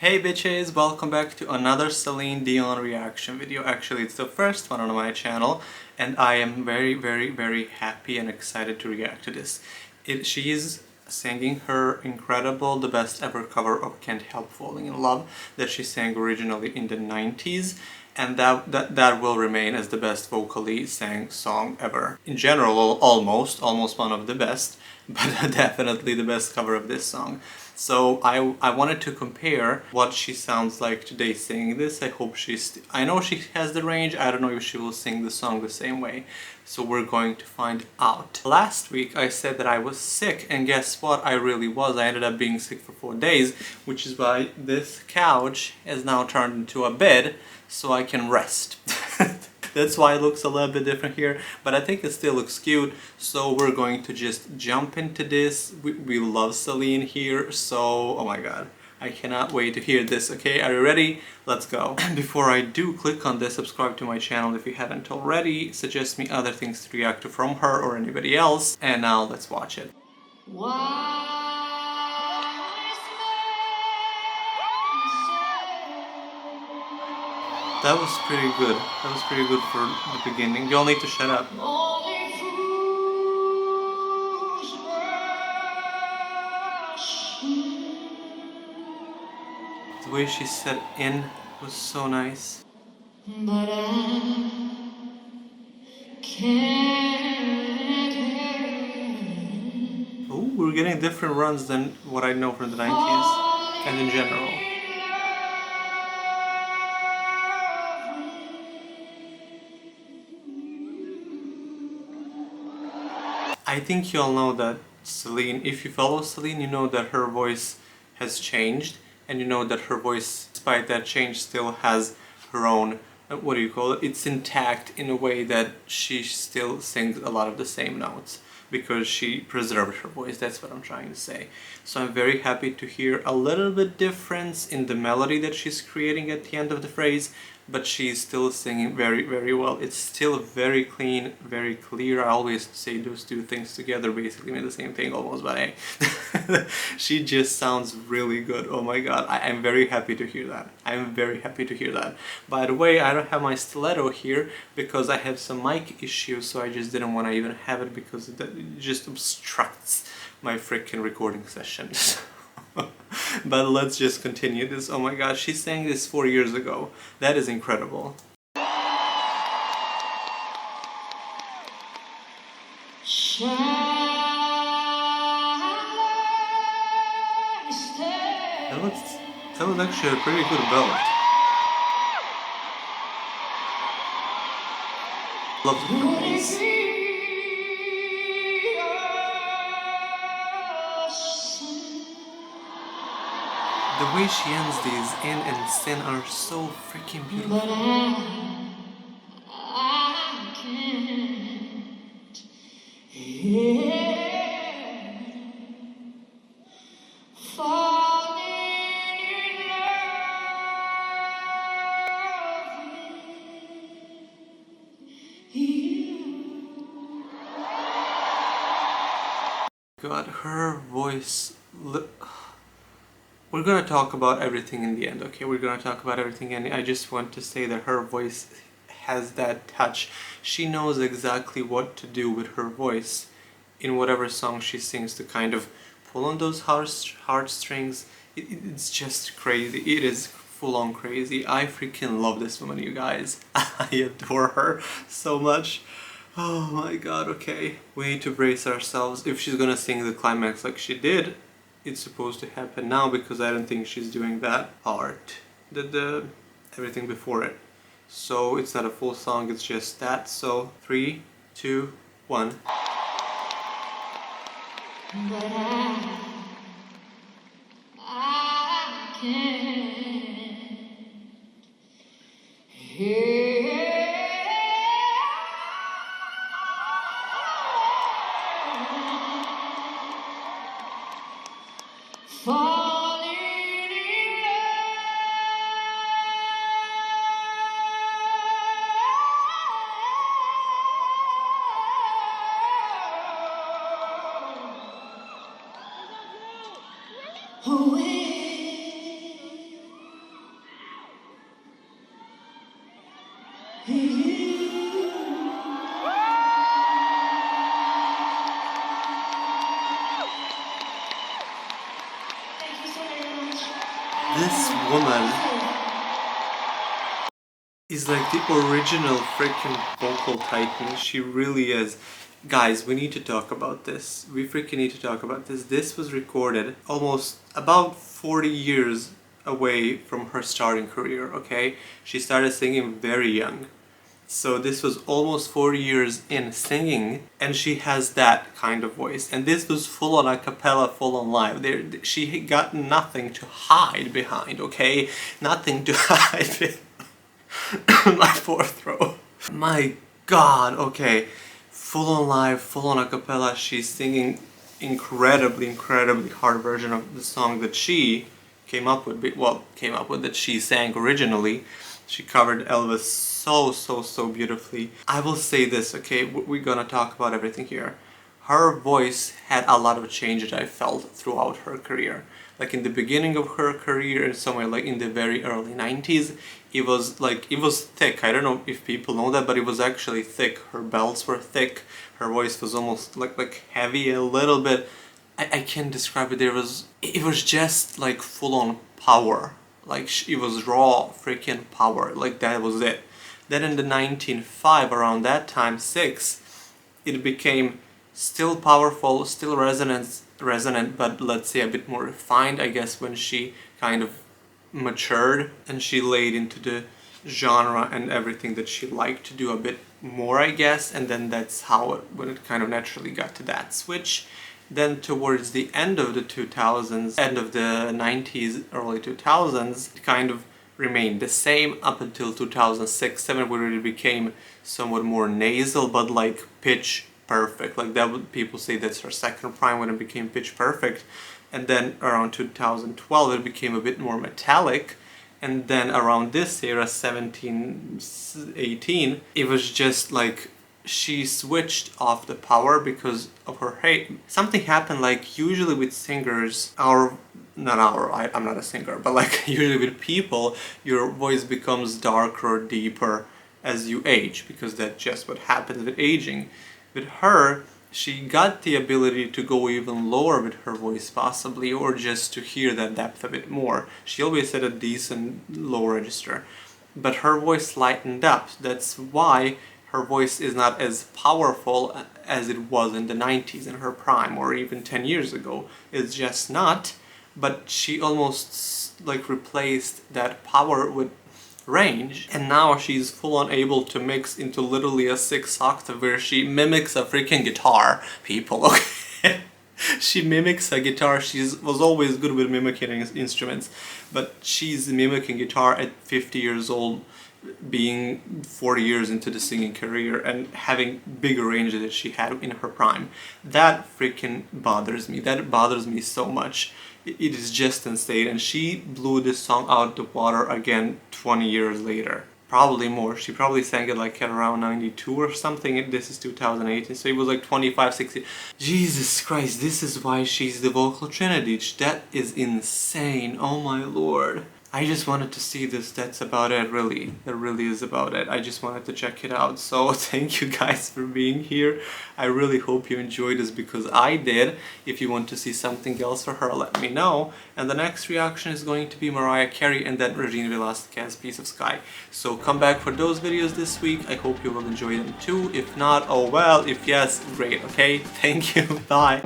Hey bitches, welcome back to another Celine Dion reaction video. Actually, it's the first one on my channel and I am very happy and excited to react to this. She is singing her incredible, the best ever cover of Can't Help Falling in Love that she sang originally in the 90s, and that will remain as the best vocally sang song ever. In general, almost one of the best, but definitely the best cover of this song. So I wanted to compare what she sounds like today singing this. I know she has the range. I don't know if she will sing the song the same way. So we're going to find out. Last week I said that I was sick, and guess what? I really was. I ended up being sick for 4 days, which is why this couch is now turned into a bed so I can rest. That's why it looks a little bit different here, but I think it still looks cute. So we're going to just jump into this. We love Celine here, so oh my god, I cannot wait to hear this. Okay, are you ready? Let's go. Before I do, click on this, subscribe to my channel if you haven't already, suggest me other things to react to from her or anybody else, and now let's watch it. That was pretty good. That was pretty good for the beginning. You'll need to shut up. The way she said in was so nice. But I can't. Oh, we're getting different runs than what I know from the 90s and in general. I think you all know that Celine, if you follow Celine, you know that her voice has changed, and you know that her voice, despite that change, still has her own, what do you call it? It's intact in a way that she still sings a lot of the same notes, because she preserved her voice. That's what I'm trying to say. So I'm very happy to hear a little bit difference in the melody that she's creating at the end of the phrase, but she's still singing very well. It's still very clean, very clear. I always say those two things together basically mean the same thing almost, but hey. She just sounds really good. Oh my god, I'm very happy to hear that. I'm very happy to hear that. By the way, I don't have my stiletto here because I have some mic issues, so I just didn't want to even have it because it just obstructs my freaking recording sessions. But let's just continue this. Oh my god, she sang this 4 years ago. That is incredible. That was actually a pretty good belt. Love the phrase. The way she ends these in and sin are so freaking beautiful. But I can't fall in love with you. God, her voice. We're gonna talk about everything in the end, okay? We're gonna talk about everything, and I just want to say that her voice has that touch. She knows exactly what to do with her voice in whatever song she sings to kind of pull on those heartstrings. It's just crazy. It is full-on crazy. I freaking love this woman, you guys. I adore her so much. Oh my god, okay. We need to brace ourselves. If she's gonna sing the climax like she did, it's supposed to happen now, because I don't think she's doing that part, the everything before it. So it's not a full song, it's just that. So 3, 2, 1. But I can't hear. Falling in love with This woman is like the original freaking vocal titan. She really is. Guys, we need to talk about this. We freaking need to talk about this. This was recorded almost about 40 years away from her starting career, okay? She started singing very young. So this was almost 40 years in singing, and she has that kind of voice. And this was full on a cappella, full on live. She got nothing to hide behind, okay? Nothing to hide behind. My poor throat. My God, okay. Full on live, full on a cappella. She's singing incredibly hard version of the song that she came up with, that she sang originally. She covered Elvis so beautifully. I will say this, okay, we're gonna talk about everything here. Her voice had a lot of changes I felt throughout her career. Like in the beginning of her career, somewhere like in the very early 90s, it was thick. I don't know if people know that, but it was actually thick. Her belts were thick. Her voice was almost like heavy a little bit. I can't describe it. It was just like full on power. Like it was raw freaking power. Like that was it. Then in the 1905, around that time, 6, it became still powerful, still resonant, but let's say a bit more refined, I guess, when she kind of matured and she laid into the genre and everything that she liked to do a bit more, I guess, and then that's how when it kind of naturally got to that switch. Then towards the end of the 2000s, end of the 90s, early 2000s, it kind of remained the same up until 2006-7, where it became somewhat more nasal, but like pitch perfect. Like that would, people say that's her second prime when it became pitch perfect. And then around 2012 it became a bit more metallic. And then around this era, 17, 18, it was just like she switched off the power because of her hate. Something happened, like usually with singers, I'm not a singer, but like usually with people, your voice becomes darker or deeper as you age, because that's just what happens with aging. With her, she got the ability to go even lower with her voice possibly, or just to hear that depth a bit more. She always had a decent low register, but her voice lightened up. That's why her voice is not as powerful as it was in the 90s in her prime, or even 10 years ago. It's just not. But she almost like replaced that power with range, and now she's full on able to mix into literally a 6 octave where she mimics a freaking guitar, people, okay? She mimics a guitar. Was always good with mimicking instruments, but she's mimicking guitar at 50 years old, being 40 years into the singing career and having bigger range than she had in her prime. That freaking bothers me. That bothers me so much. It is just insane, and she blew this song out the water again 20 years later. Probably more. She probably sang it like at around 92 or something. This is 2018, so it was like 25, 60. Jesus Christ, this is why she's the vocal trinity. That is insane. Oh my lord. I just wanted to see this. That's about it, really. That really is about it. I just wanted to check it out. So thank you guys for being here. I really hope you enjoyed this, because I did. If you want to see something else for her, let me know. And the next reaction is going to be Mariah Carey and then Regina Velasquez, Piece of Sky. So come back for those videos this week. I hope you will enjoy them too. If not, oh well. If yes, great, okay? Thank you. Bye.